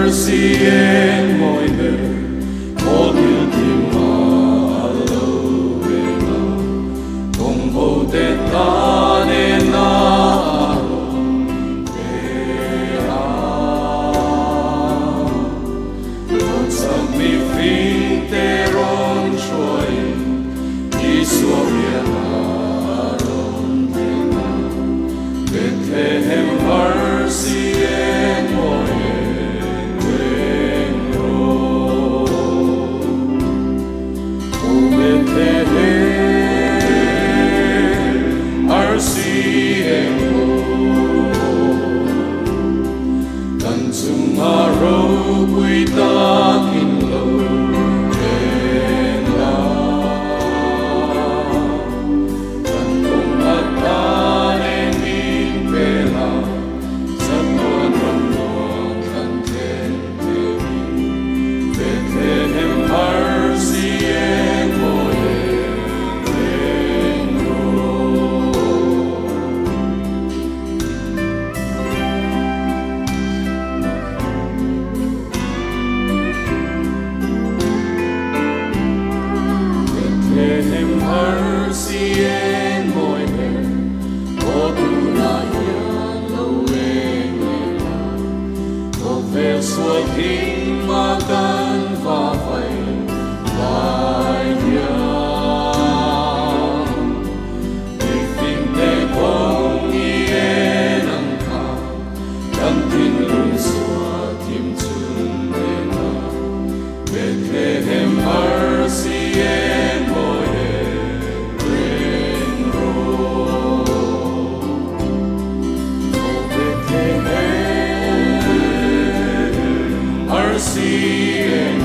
mercy and mọi người có điều tìm mà lâu về nào cùng hậu tết ta nên na để một sắc mi phi tê ron trôi đi xuống biển ron thế nào Bethlehem mercy and mọi mercy and cần dùng mà râu quy ta kinh lâu đến là cần cùng mắt ta nên in về là rất buồn rộn rộn cần thêm thêm Bethlehem mercy and mercy and mọi người có tu la ya lâu em là có về xuôi thiên mà cần và phải ya để phim để bóng yên nắng khá cần tin luôn xóa tìm chung để na Bethlehem mercy and mọi mercy